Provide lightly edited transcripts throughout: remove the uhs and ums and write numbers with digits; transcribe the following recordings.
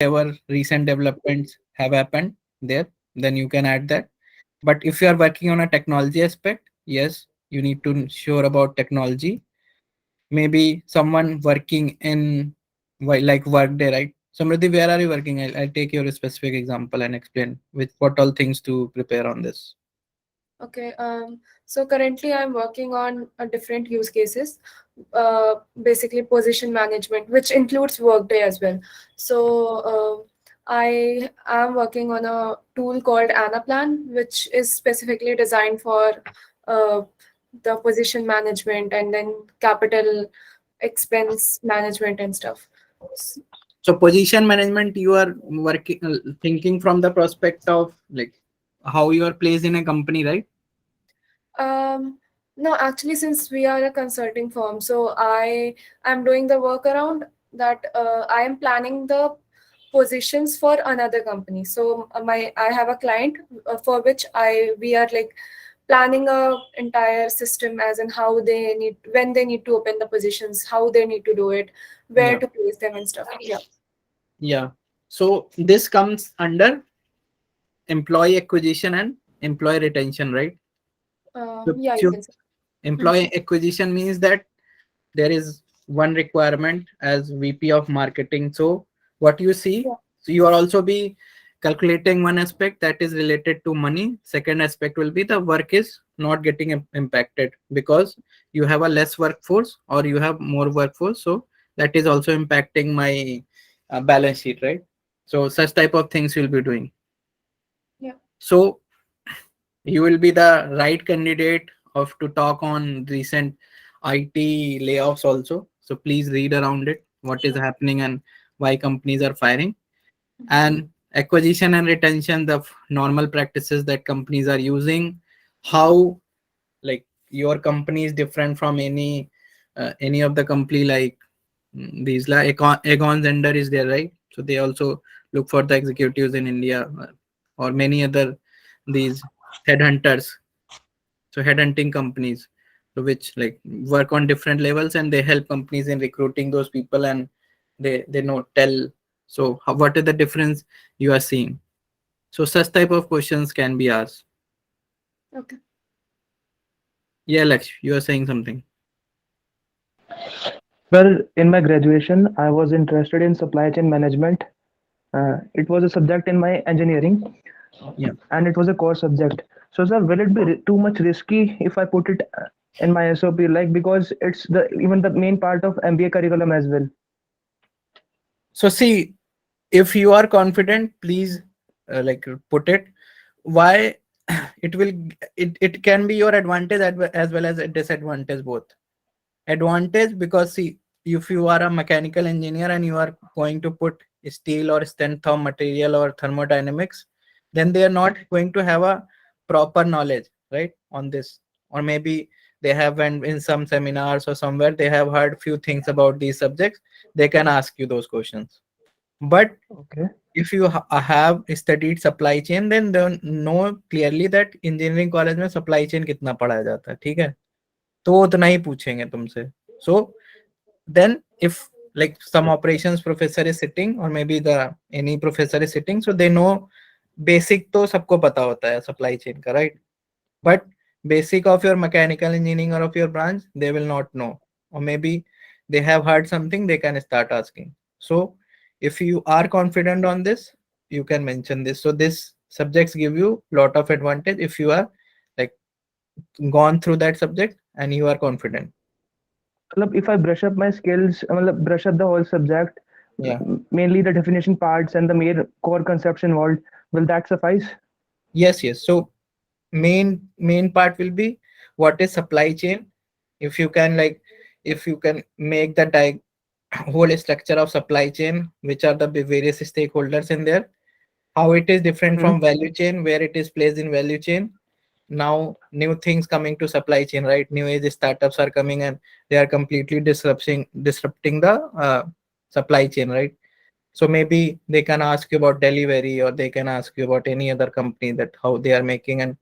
whatever recent developments have happened there, then you can add that. But if you are working on a technology aspect, yes, you need to sure about technology. Maybe someone working in like Workday, right? Samriddhi, where are you working? I'll take your specific example and explain with what all things to prepare on this. Okay, so currently I'm working on different use cases, basically position management, which includes Workday as well. So I am working on a tool called Anaplan, which is specifically designed for uh, the position management and then capital expense management and stuff. So position management, you are working thinking from the prospect of like how you are placed in a company, right? Um, no, actually, since we are a consulting firm, so I am doing the workaround that I am planning the positions for another company. So I have a client for which I we are like planning a entire system as in how they need when they need to open the positions, how they need to do it, where Yeah. to place them and stuff. Yeah. Yeah. So this comes under employee acquisition and employee retention, right? Yeah, you So can say. Hmm. employee acquisition means that there is one requirement as VP of marketing. So what you see, Yeah. so you are also be calculating one aspect that is related to money. Second aspect will be the work is not getting impacted because you have a less workforce or you have more workforce. So that is also impacting my balance sheet, right? So such type of things you'll be doing. Yeah. So you will be the right candidate of to talk on recent IT layoffs also. So please read around it, what is Sure. happening and why companies are firing. Mhm. And acquisition and retention, the normal practices that companies are using, how like your company is different from any of the company like these like Aegon Zender is there, right? So they also look for the executives in India or many other these headhunters, so headhunting companies, so which like work on different levels and they help companies in recruiting those people and they know tell. So what is the difference you are seeing? So such type of questions can be asked. Okay. Yeah, Laksh, you are saying something. Well, in my graduation, I was interested in supply chain management. It was a subject in my engineering, Yeah. and it was a core subject. So, sir, will it be too much risky if I put it in my SOP? Like because it's the even the main part of MBA curriculum as well. So see, if you are confident, please like put it. Why? it will it can be your advantage as well as a disadvantage both. Advantage because see, if you are a mechanical engineer and you are going to put steel or strength of material or thermodynamics, then they are not going to have a proper knowledge, right, on this. Or maybe they have went in some seminars or somewhere they have heard few things about these subjects, they can ask you those questions. But Okay. if you have studied supply chain, then they know clearly that engineering college में supply chain कितना पढ़ाया जाता है, ठीक है? तो वो उतना ही पूछेंगे तुमसे. So then if like some operations professor is sitting or maybe the any professor is sitting, so they know basic तो सबको पता होता है supply chain का, right? But basic of your mechanical engineering or of your branch they will not know, or maybe they have heard something, they can start asking. So if you are confident on this, you can mention this. So this subjects give you lot of advantage if you are like gone through that subject and you are confident. Matlab, if I brush up my skills, matlab, brush up the whole subject, Yeah. mainly the definition parts and the main core concepts involved, will that suffice? Yes, yes. So main part will be what is supply chain. If you can like if you can make the whole structure of supply chain, which are the various stakeholders in there, how it is different Hmm. from value chain, where it is placed in value chain. Now new things coming to supply chain, right? New age startups are coming and they are completely disrupting the supply chain, right? So maybe they can ask you about delivery or they can ask you about any other company that how they are making and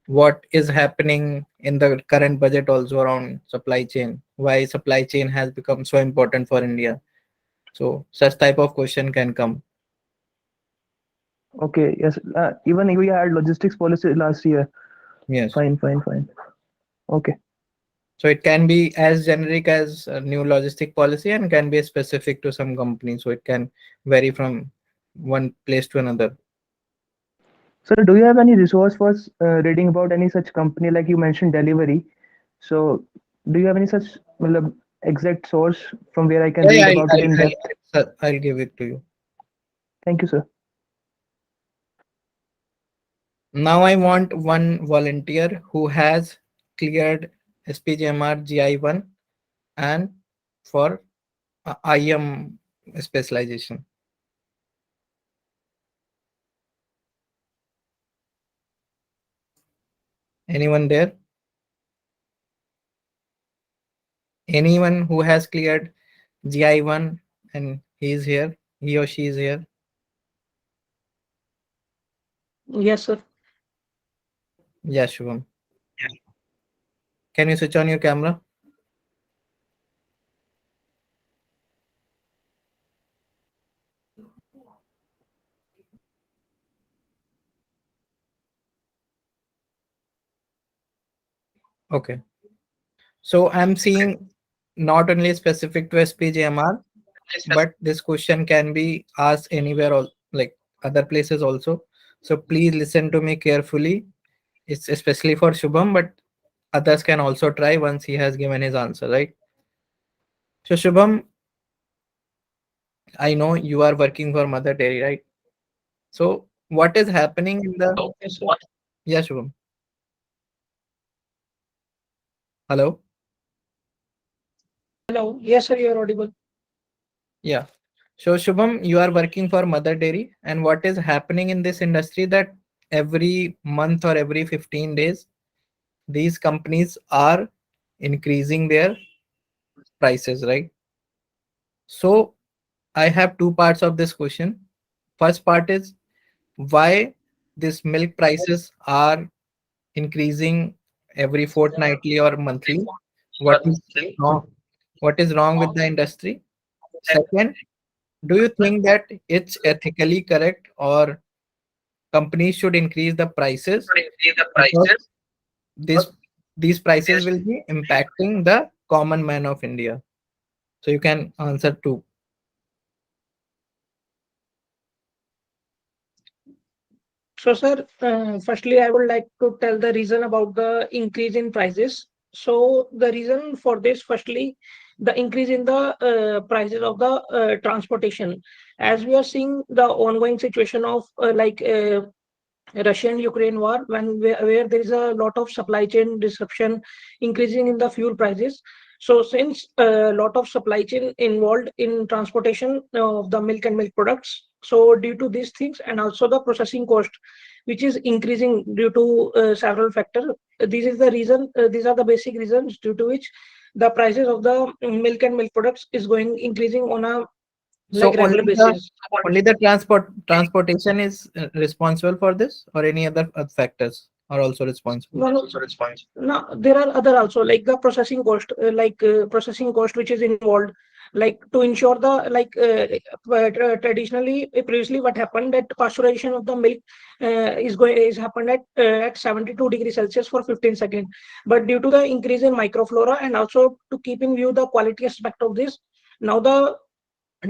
what is happening in the current budget also around supply chain, why supply chain has become so important for India. So such type of question can come. Okay, yes. Even we had logistics policy last year. Yes. Fine, fine, fine. Okay. So it can be as generic as a new logistic policy and can be specific to some company. So it can vary from one place to another. So, do you have any resource for reading about any such company like you mentioned delivery? So, do you have any such exact source from where I can Yeah, read yeah, about it in depth? I'll give it to you. Thank you, sir. Now I want one volunteer who has cleared SPJIMR GI1 and for IIM specialization. Anyone there? Anyone who has cleared GI1 and he is here, he or she is here? Yes, sir. Yeah, Shubham. Can you switch on your camera? Okay. So I'm seeing not only specific to SPJMR, but this question can be asked anywhere, like other places also. So please listen to me carefully. It's especially for Shubham, but others can also try once he has given his answer, right? So Shubham, I know you are working for Mother Dairy, right? So what is happening in the Okay, sir. yeah, Shubham. Hello? Hello. Yes, sir, you're audible. Yeah. So Shubham, you are working for Mother Dairy, and what is happening in this industry that every month or every 15 days, these companies are increasing their prices, right? So I have two parts of this question. First part is why these milk prices are increasing every fortnightly or monthly. What is wrong? What is wrong with the industry? Second, do you think that it's ethically correct or companies should increase the prices because this these prices will be impacting the common man of India? So you can answer two. So, sir, firstly, I would like to tell the reason about the increase in prices. So, the reason for this, firstly, the increase in the prices of the transportation. As we are seeing the ongoing situation of Russian-Ukraine war, where there is a lot of supply chain disruption, increasing in the fuel prices. So, since a lot of supply chain involved in transportation of the milk and milk products, so due to these things and also the processing cost, which is increasing due to several factors, this is the reason. These are the basic reasons due to which the prices of the milk and milk products is going increasing on a So like regular basis. only the transportation is responsible for this, or any other factors are also responsible? No, no, no, there are other also like the processing cost, processing cost which is involved, like to ensure the traditionally previously what happened that pasteurization of the milk is happened at 72 degrees Celsius for 15 seconds, but due to the increase in microflora and also to keep in view the quality aspect of this, now the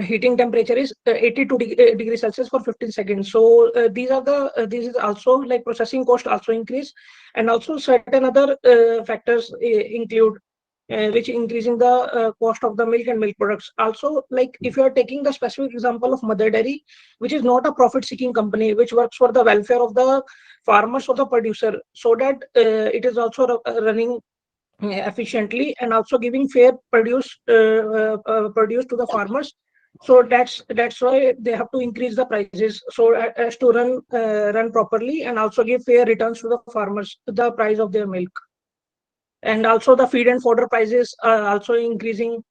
heating temperature is 82 degrees Celsius for 15 seconds. So these are the this is also like processing cost also increase, and also certain other factors include which increasing the cost of the milk and milk products. Also, like if you are taking the specific example of Mother Dairy, which is not a profit-seeking company, which works for the welfare of the farmers or the producer, so that it is also running efficiently and also giving fair produce to the farmers. So that's why they have to increase the prices so as to run properly and also give fair returns to the farmers the price of their milk. And also the feed and fodder prices are also increasing.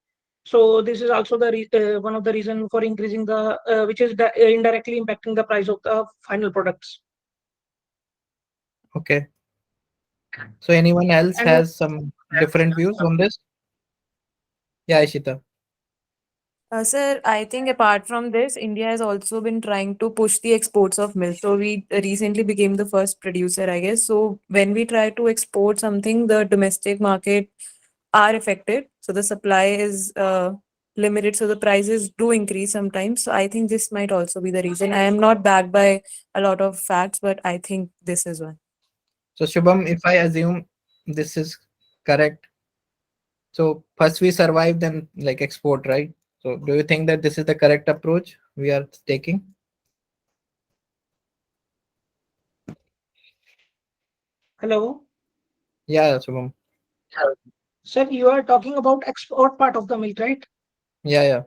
So this is also the one of the reason for increasing the which is indirectly impacting the price of the final products. Okay. So anyone else And has some different views on this? Yeah, Ishita. Sir, I think apart from this, India has also been trying to push the exports of milk. So we recently became the first producer, I guess. So when we try to export something, the domestic market are affected. So the supply is limited. So the prices do increase sometimes. So I think this might also be the reason. I am not backed by a lot of facts, but I think this is one. So Shubham, if I assume this is correct, so first we survive, then like export, right? So do you think that this is the correct approach we are taking? Hello, Yeah, Shubham. sir. You are talking about export part of the milk, right? Yeah,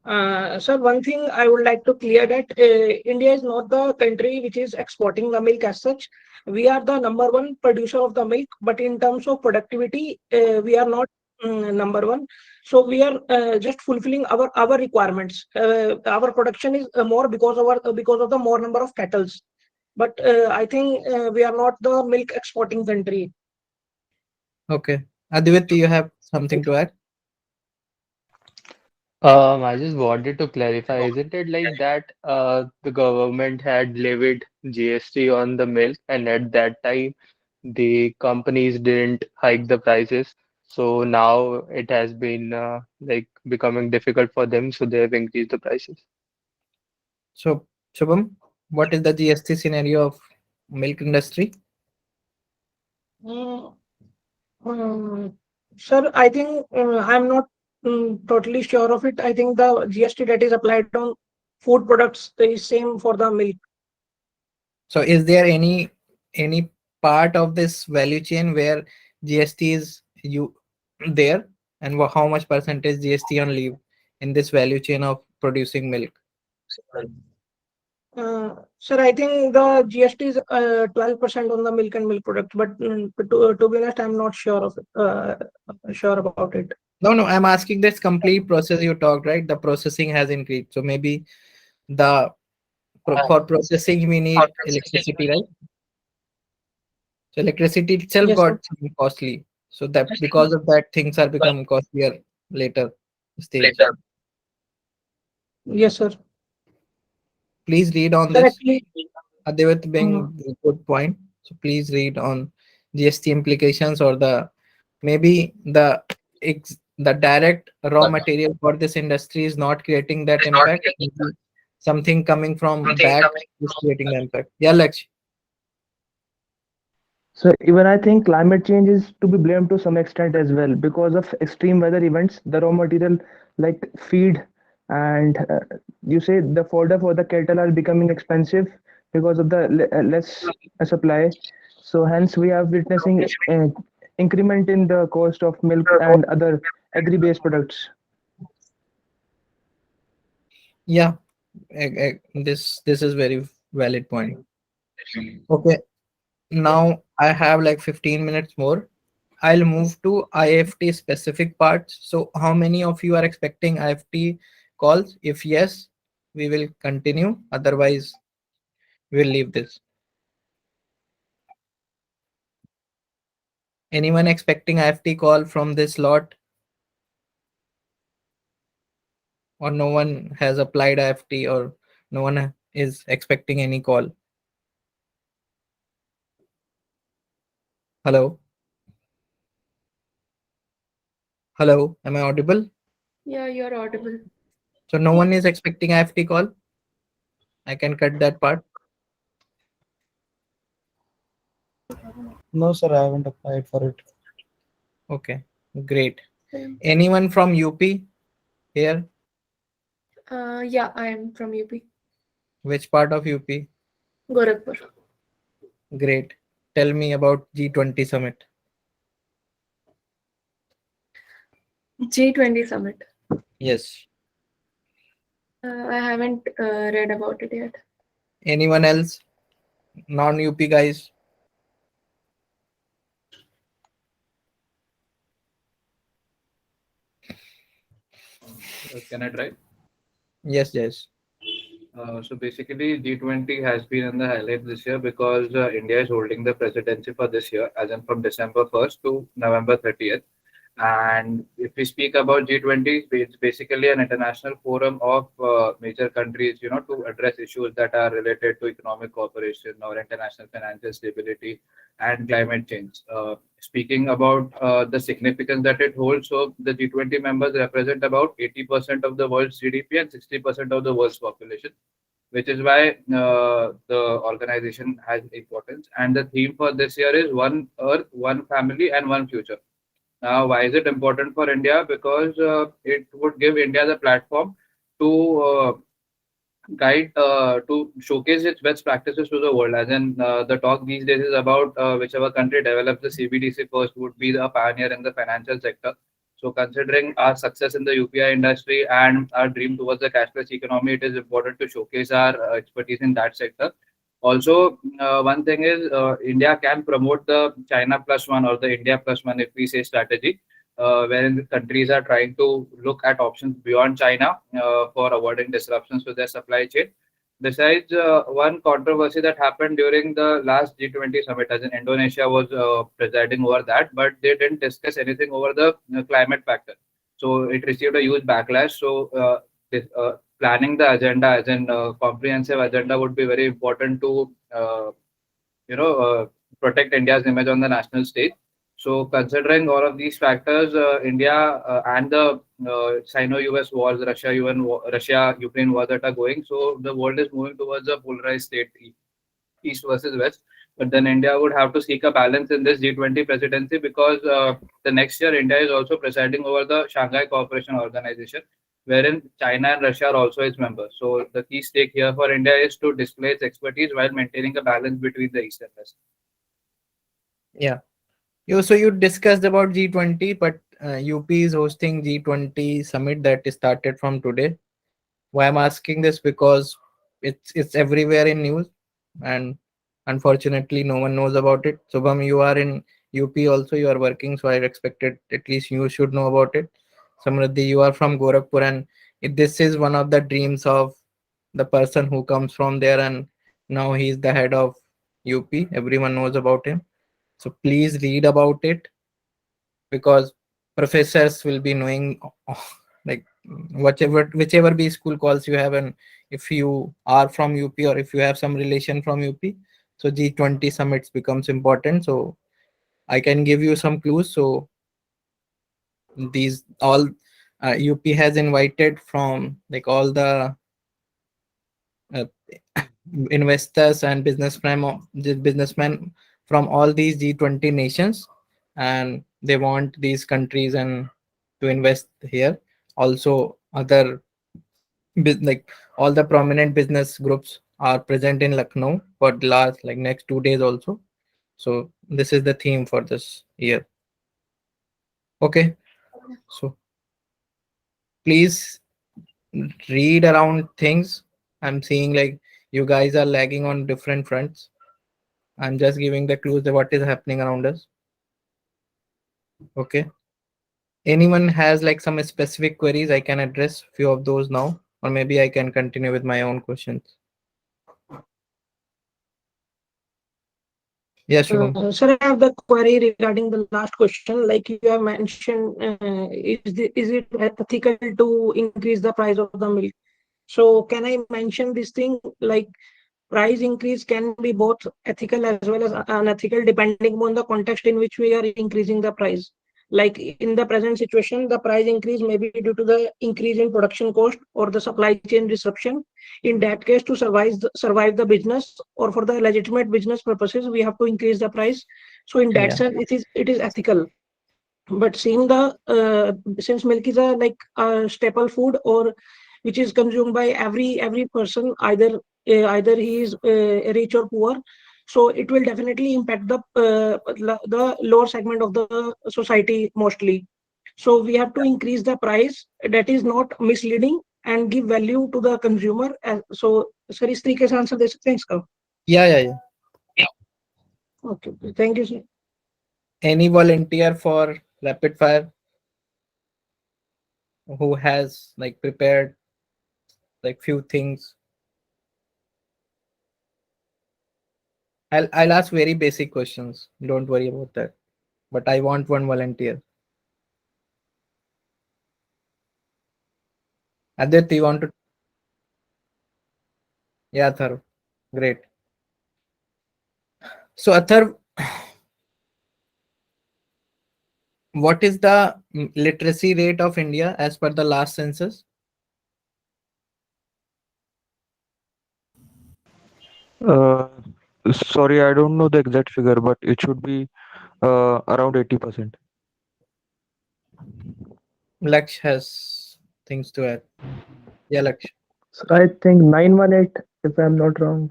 yeah. Sir, one thing I would like to clear that India is not the country which is exporting the milk as such. We are the number one producer of the milk, but in terms of productivity, we are not number one. So we are just fulfilling our requirements. Our production is more because of the more number of cattles. But I think we are not the milk exporting country. Okay. Adivit, you have something to add? I just wanted to clarify, isn't it like that the government had levied GST on the milk, and at that time the companies didn't hike the prices. So now it has been like becoming difficult for them, so they have increased the prices. So Shubham, what is the GST scenario of milk industry? Mm, Sir, I think I'm not totally sure of it. I think the GST that is applied on food products is same for the milk. So is there any part of this value chain where GST is you there, and how much percentage GST on leave in this value chain of producing milk? Sir, I think the GST is 12% on the milk and milk products, but to be honest, I'm not sure of it, sure about it. No, no, I'm asking this complete process you talked, right? The processing has increased. So maybe the for processing we need electricity, right? So electricity itself Yes, sir. got costly. So that because of that things are become costlier later stage. Yes, sir. Please read on Sir, this. actually, Adevit uh, being a good point. So please read on GST implications or the maybe the direct raw material for this industry is not creating that impact. Maybe something coming from back is creating the impact. Yeah, Laksh. So even I think climate change is to be blamed to some extent as well because of extreme weather events. The raw material like feed and you say the fodder for the cattle are becoming expensive because of the less supply. So hence we are witnessing increment in the cost of milk and other agri-based products. Yeah, this is very valid point. Okay, now I have like 15 minutes more. I'll move to IFT specific parts. So how many of you are expecting IFT calls? If yes, we will continue. Otherwise, we'll leave this. Anyone expecting IFT call from this lot, or no one has applied IFT, or no one is expecting any call? Hello? Hello? Am I audible? Yeah, you're audible. So no one is expecting IFT call? I can cut that part. No, sir, I haven't applied for it. Okay, great. Same. Anyone from UP here? Yeah, I am from UP, Which part of UP? Gorakhpur. Great. Tell me about G20 summit. G20 Summit. Yes. I haven't read about it yet. Anyone else? Non-UP guys? Can I try? Yes, yes. So basically, G20 has been in the highlight this year because India is holding the presidency for this year, as in from December 1st to November 30th. And if we speak about G20, it's basically an international forum of major countries, to address issues that are related to economic cooperation or international financial stability and climate change. Speaking about the significance that it holds, so the G20 members represent about 80% of the world's GDP and 60% of the world's population, which is why the organization has importance. And the theme for this year is One Earth, One Family, and One Future. Now, why is it important for India? Because it would give India the platform to guide, to showcase its best practices to the world. As in, the talk these days is about whichever country develops the CBDC first would be the pioneer in the financial sector. So, considering our success in the UPI industry and our dream towards the cashless economy, it is important to showcase our expertise in that sector. Also, one thing is India can promote the China plus one or the India plus one, if we say strategy, wherein the countries are trying to look at options beyond China for avoiding disruptions to their supply chain. Besides, one controversy that happened during the last G20 summit, as in Indonesia was presiding over that, but they didn't discuss anything over the climate factor. So it received a huge backlash. So planning the agenda, as in comprehensive agenda, would be very important to you know uh, protect India's image on the national stage. So considering all of these factors, India and the Sino-US wars, Russia-Ukraine wars that are going, so the world is moving towards a polarized state, East versus West. But then India would have to seek a balance in this G20 presidency, because the next year India is also presiding over the Shanghai Cooperation Organization, wherein China and Russia are also its members. So the key stake here for India is to display its expertise while maintaining a balance between the East and West. Yeah. So you discussed about G20, but UP is hosting G20 summit that started from today. Why I'm asking this, because it's everywhere in news, and unfortunately no one knows about it. Subham, you are in UP also, you are working, so I expected at least you should know about it. Samriddhi, you are from Gorakhpur, and this is one of the dreams of the person who comes from there, and now he is the head of UP. Everyone knows about him. So please read about it, because professors will be knowing like whichever be school calls you have, and if you are from UP or if you have some relation from UP, so G20 summits becomes important. So I can give you some clues. So these all UP has invited from like all the uh, investors and businessmen from all these G20 nations, and they want these countries and to invest here. Also, other like all the prominent business groups are present in Lucknow for the last like next 2 days also. So this is the theme for this year. Okay, so please read around things. I'm seeing like you guys are lagging on different fronts. I'm just giving the clues of what is happening around us. Okay. Anyone has like some specific queries, I can address few of those now, or maybe I can continue with my own questions. Yeah, Shubham. Sir, I have the query regarding the last question. Like you have mentioned, is it ethical to increase the price of the milk? So can I mention this thing, like price increase can be both ethical as well as unethical depending on the context in which we are increasing the price. Like in the present situation, the price increase may be due to the increase in production cost or the supply chain disruption. In that case, to survive the business or for the legitimate business purposes, we have to increase the price. So in that Yeah. sense, it is ethical. But seeing the since milk is a like a staple food or which is consumed by every person, either he is rich or poor, so it will definitely impact the lower segment of the society mostly. So we have to increase the price that is not misleading and give value to the consumer. So sir, इस तरीके से answer दे सकते हैं इसका? Yeah. Okay, thank you sir. Any volunteer for rapid fire who has like prepared like few things? I'll ask very basic questions. Don't worry about that. But I want one volunteer. Aditya, you want to? Yeah, Atharv. Great. So Atharv, what is the literacy rate of India as per the last census? Sorry, I don't know the exact figure, but it should be around 80%. Laksh has things to add. Yeah, Laksh. So I think 918, if I'm not wrong.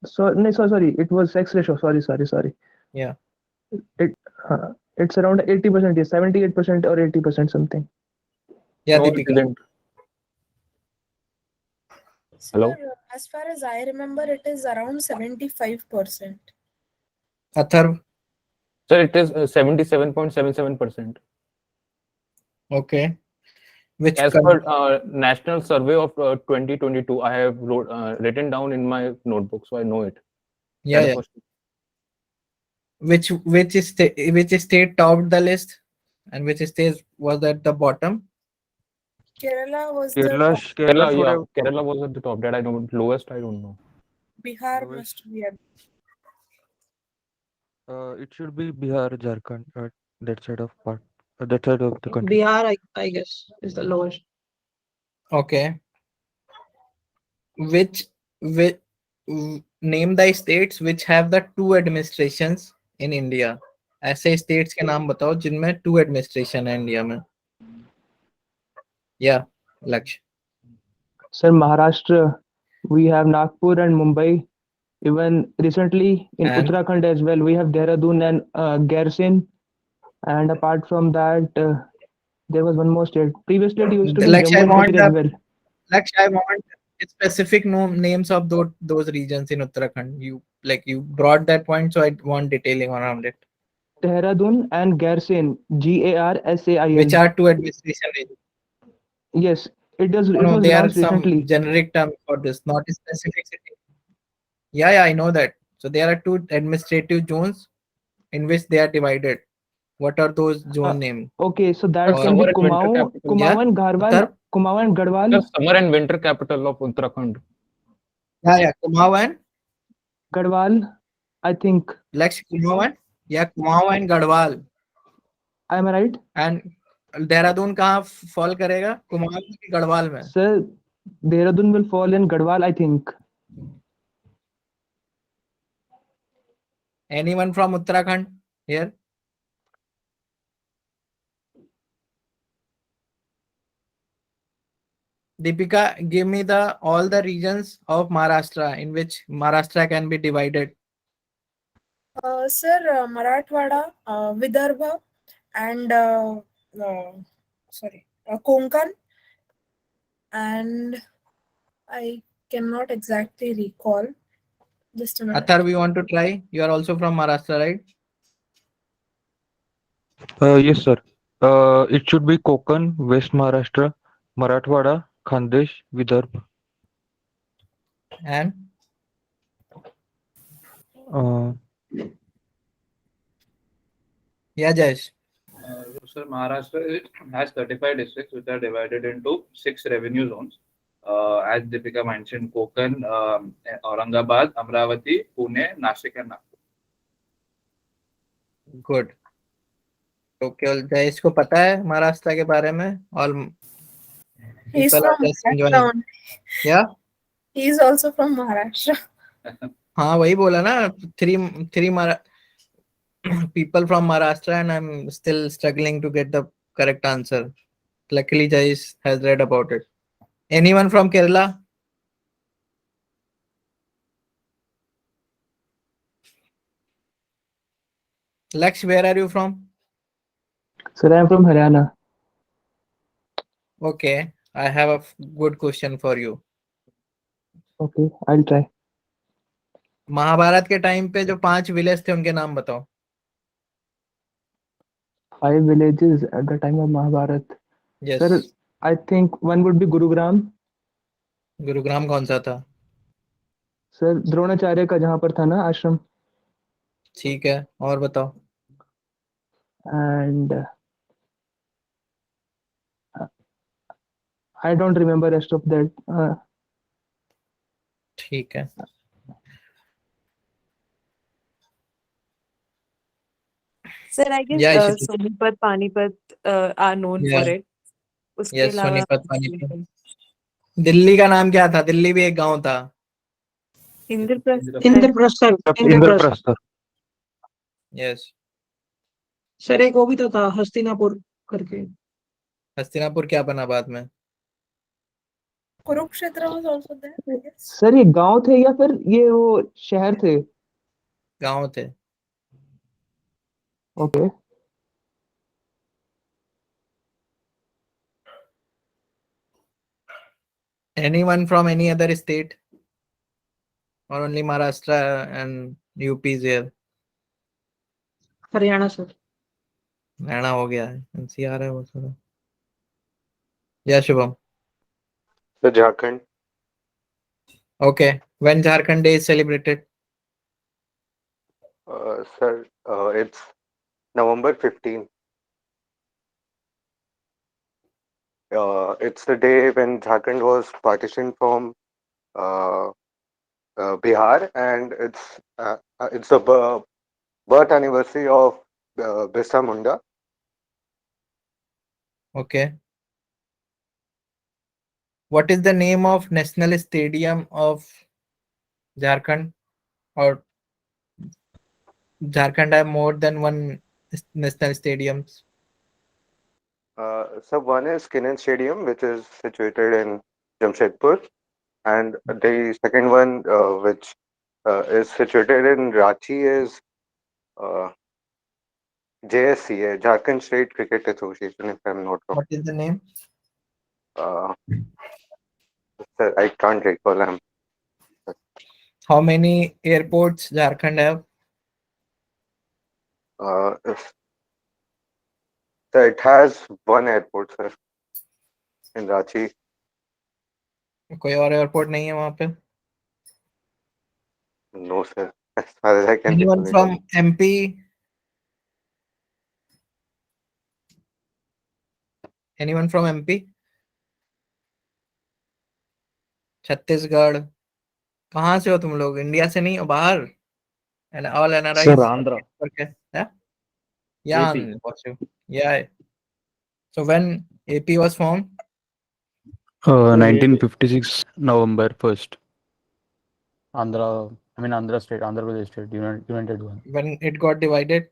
So no, sorry, it was sex ratio. Sorry. Yeah. It's around 80%, yes, 78% or 80% something. Yeah, No, it Deepika. isn't. Hello? Sir, as far as I remember, it is around 75%. Atharv. Sir, it is 77.77%. Okay. Which As per National Survey of 2022, I have written down in my notebook, so I know it. yeah, That yeah. was- Which state topped the list and which state was at the bottom? Kerala was the Kerala, top. Kerala, should yeah, have, Kerala was at the top. That I know. Lowest, I don't know. Bihar Lowest. must be at. it should be Bihar, Jharkhand, that side of part, that side of the country. Bihar, I guess, is the lowest. Okay. Which name the states which have the two administrations in India. ऐसे states के नाम बताओ जिनमें two administration है India में. Yeah, Laksh. Sir, Maharashtra, we have Nagpur and Mumbai. Even recently in And Uttarakhand as well, we have Dehradun and Garsen. And apart from that, there was one more state. Previously, it used to be Laksh, Jammu and Kashmir as well. Laksh, I want specific names of those regions in Uttarakhand. You brought that point, so I want detailing around it. Dehradun and Garsen, Garsain. Which are two administration regions. Yes, it does. It No, was they are launched some recently. generic term for this, not a specific city. Yeah, I know that. So there are two administrative zones in which they are divided. What are those zone names? Okay, so that Or- can be Summer and winter Kumaon, capital. Kumaon and Garhwal, Uttar? Kumaon and Garhwal, The summer and winter capital of Uttarakhand. Yeah, Kumaon and Garhwal. I think. Laksh Kumaon. Yeah, Kumaon and Gadwal. Am I right? And Dehradun कहाँ fall करेगा? कुमाऊं की गढ़वाल में. Sir, Dehradun will fall in Garhwal, I think. Anyone from Uttarakhand here? Deepika, give me all the regions of Maharashtra in which Maharashtra can be divided. Sir, Marathwada, Vidarbha, and Konkan, and I cannot exactly recall. Just a minute. Athar, we want to try. You are also from Maharashtra, right? Yes, sir. It should be Konkan, West Maharashtra, Marathwada, Khandesh, Vidarbha. And yeah, Jayesh. So Maharashtra has 35 districts which are divided into 6 revenue zones. As Deepika mentioned, Konkan, Aurangabad, Amravati, Pune, Nashik, and Nagpur. Good. तो केवल जयेश को पता है महाराष्ट्र के बारे में और He's people are from just enjoying. Maharashtra. Yeah? He is also from Maharashtra. हाँ वही बोला ना three people from Maharashtra and I'm still struggling to get the correct answer. Luckily Jayesh has read about it. Anyone from Kerala? Laksh, where are you from? Sir, I am from Haryana. Okay, I have a good question for you. Okay, I'll try. Mahabharat के time पे जो 5 village थे उनके नाम बताओ. 5 villages at the time of Mahabharat. Yes. Sir, I think one would be Gurugram. Gurugram कौन सा था? Sir, द्रोणाचार्य का जहाँ पर था ना आश्रम. ठीक है, और बताओ. And I don't remember rest of that. ठीक है. Sir, I guess Yeah, Ishita. Sonipat, Panipat are known for Yeah. it. उसके Yes, अलावा सोनीपत, पानीपत. दिल्ली का नाम क्या था? दिल्ली भी एक गांव था. Indraprastha. Indraprastha sir, Indraprastha Indraprastha sir. Yes. Sir एक वो भी तो था हस्तिनापुर करके. हस्तिनापुर क्या बना बाद में? Kurukshetra was also there, I guess. Sir ये गांव थे या फिर ये वो शहर थे? गांव थे. Okay. Anyone from any other state? Or only Maharashtra and UP is here? Haryana sir. Haryana हो गया है. NCR है वो थोड़ा. Yeah, Shubham. So Jharkhand, Okay. When Jharkhand Day is celebrated? sir, it's November 15. It's the day when Jharkhand was partitioned from Bihar, and it's the birth anniversary of Birsa Munda. Okay. What is the name of National Stadium of Jharkhand? Or Jharkhand have more than one national stadiums? So one is Kinnan Stadium, which is situated in Jamshedpur, and the second one, which is situated in Ranchi, is JSCA, Jharkhand State Cricket Association, if I'm not wrong. What is the name? Sir, I can't recall. How many airports Jharkhand have? So it has one airport, sir, in Ranchi. कोई और airport नहीं है वहां पे? No, sir. As far as I can Anyone recall. from MP? Anyone from MP? Chhattisgarh. कहाँ से हो तुम लोग? इंडिया से नहीं हो? बाहर? And all NRIs? Sir, Andhra. Okay. Yeah, AP. yeah. So when AP was formed? 1956 November 1st. Andhra State, Andhra Pradesh State, United one. When it got divided?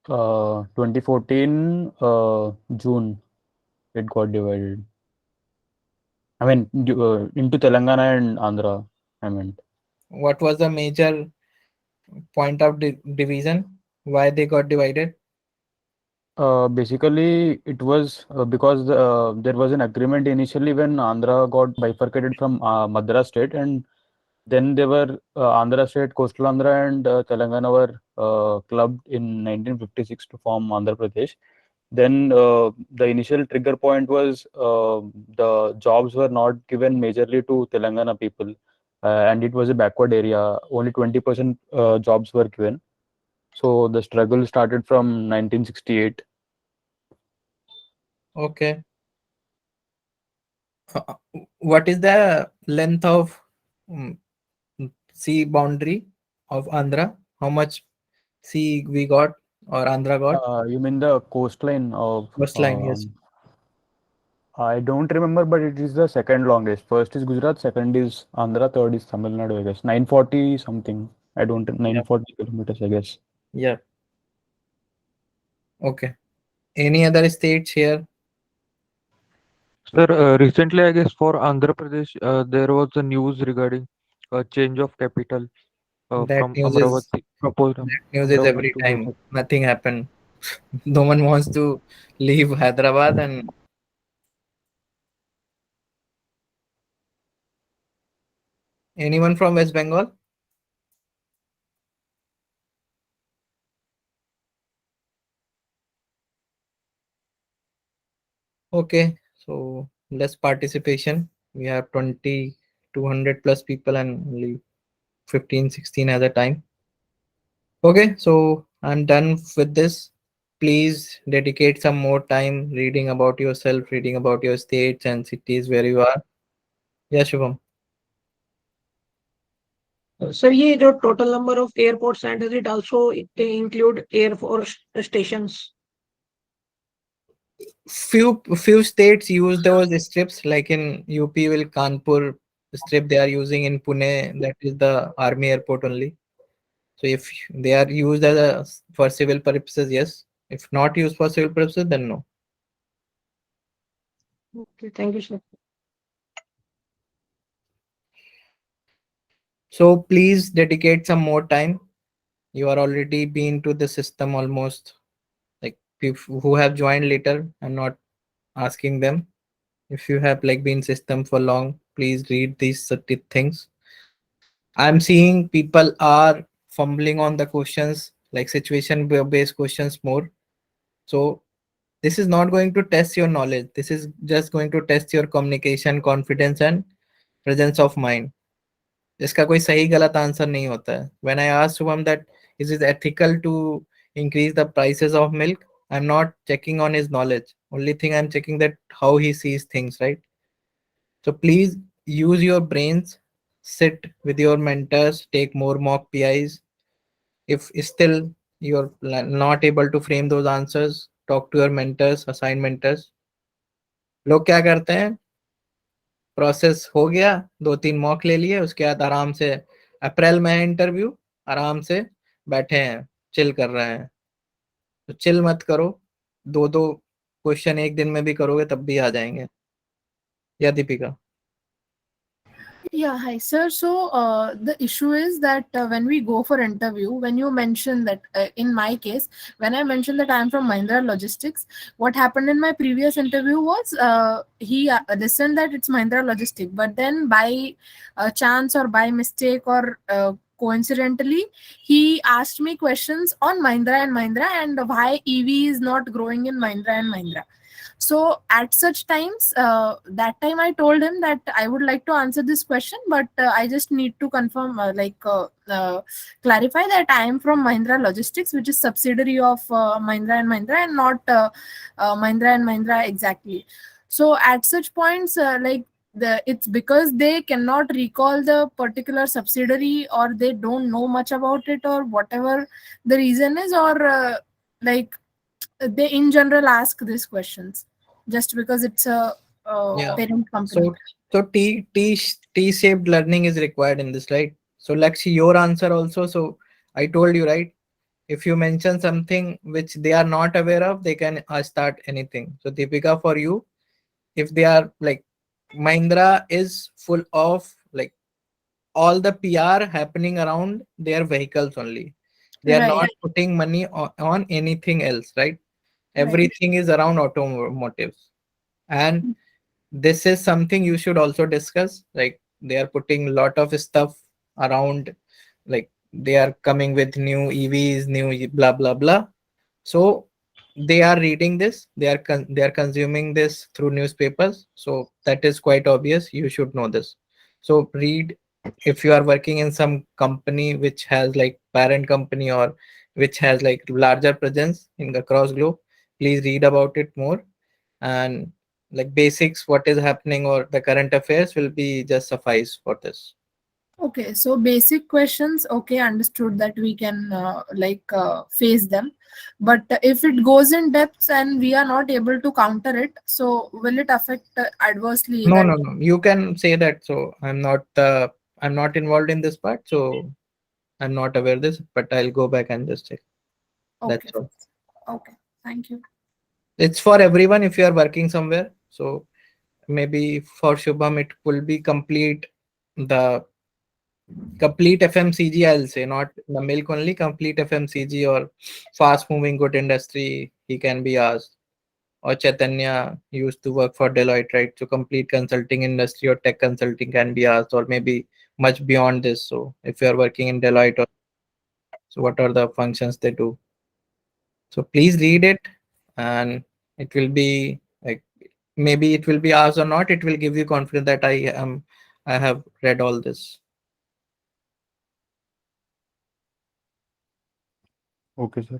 2014 June, it got divided. Into Telangana and Andhra, I meant. What was the major point of division? Why they got divided? Basically, it was because there was an agreement initially when Andhra got bifurcated from Madras State, and then they were Andhra State, Coastal Andhra, and Telangana were clubbed in 1956 to form Andhra Pradesh. Then the initial trigger point was the jobs were not given majorly to Telangana people, and it was a backward area. Only 20% jobs were given. So the struggle started from 1968. Okay. What is the length of sea boundary of Andhra? How much sea we got or Andhra got? You mean the coastline of? Coastline, yes. I don't remember, but it is the second longest. First is Gujarat, second is Andhra, third is Tamil Nadu, I guess. 940 something. 940 kilometers, I guess. Yeah. Okay. Any other states here? Sir, recently, I guess for Andhra Pradesh, there was a news regarding a change of capital That from news is proposed every Amravati to time. Guwahati. Nothing happened. No one wants to leave Hyderabad. And anyone from West Bengal? Okay, so less participation. We have 200 plus people and only 15, 16 at a time. Okay, so I'm done with this. please dedicate some more time reading about yourself, reading about your states and cities where you are. Yeah, Shubham. Sir, ये जो total number of airports and does it also include air force stations? Few states use those strips, like in UP will Kanpur strip they are using, in Pune that is the army airport only. So if they are used as for civil purposes, yes. If not used for civil purposes, then no. Okay, thank you, sir. So please dedicate some more time. You are already been to the system almost, like who have joined later. I'm not asking them. If you have like been system for long, please read these things. I'm seeing people are fumbling on the questions, like situation based questions more. So this is not going to test your knowledge. This is just going to test your communication, confidence and presence of mind. इसका कोई सही गलत answer नहीं होता है. When I asked Shubham that is it ethical to increase the prices of milk, I'm not checking on his knowledge. Only thing I'm checking that how he sees things, right? So please use your brains, sit with your mentors, take more mock PIs. If still you're not able to frame those answers, talk to your mentors, assign mentors. लोग क्या करते हैं, process हो गया, 2-3 mock ले लिए, उसके बाद आराम से अप्रैल में है इंटरव्यू, आराम से बैठे हैं, चिल कर रहे हैं. तो चिल मत करो, 2-2 क्वेश्चन एक दिन में भी करोगे तब भी आ जाएंगे. या Deepika? Yeah, hi sir. So the issue is that when we go for interview, when you mention that in my case, when I mentioned that I am from Mahindra Logistics, what happened in my previous interview was he listened that it's Mahindra Logistics, but then by chance or by mistake or coincidentally, he asked me questions on Mahindra and Mahindra and why EV is not growing in Mahindra and Mahindra. So at such times, that time I told him that I would like to answer this question, but I just need to confirm, clarify that I am from Mahindra Logistics, which is subsidiary of Mahindra and not Mahindra and Mahindra exactly. So at such points, it's because they cannot recall the particular subsidiary or they don't know much about it or whatever the reason is, or they in general ask these questions just because it's a Yeah. parent company. So T-shaped learning is required in this, right? So let's see your answer also. So I told you, right? If you mention something which they are not aware of, they can start anything. So Deepika, for you, if they are like, Mahindra is full of like all the PR happening around their vehicles only. They are Right. not putting money on anything else, right? Right. Everything is around automotives. And this is something you should also discuss. Like they are putting a lot of stuff around, like they are coming with new EVs, new blah blah blah. So they are reading this, they are consuming this through newspapers. So that is quite obvious. You should know this. So read, if you are working in some company which has like parent company or which has like larger presence in across globe, please read about it more. And like basics, what is happening or the current affairs will be just suffice for this. Okay, so basic questions, okay, understood that we can face them, but if it goes in depth and we are not able to counter it, so will it affect adversely? No, that- no, no. You can say that. So I'm not involved in this part, so I'm not aware this, but I'll go back and just check. Okay. That's all. Okay, thank you. It's for everyone if you are working somewhere. So maybe for Shubham it will be the complete FMCG, I'll say, not the milk only, complete FMCG or fast moving good industry, he can be asked. Or Chaitanya used to work for Deloitte, right? So complete consulting industry or tech consulting can be asked, or maybe much beyond this. So if you are working in Deloitte, so what are the functions they do? So please read it, and it will be like, maybe it will be asked or not. It will give you confidence that I have read all this. Okay, sir.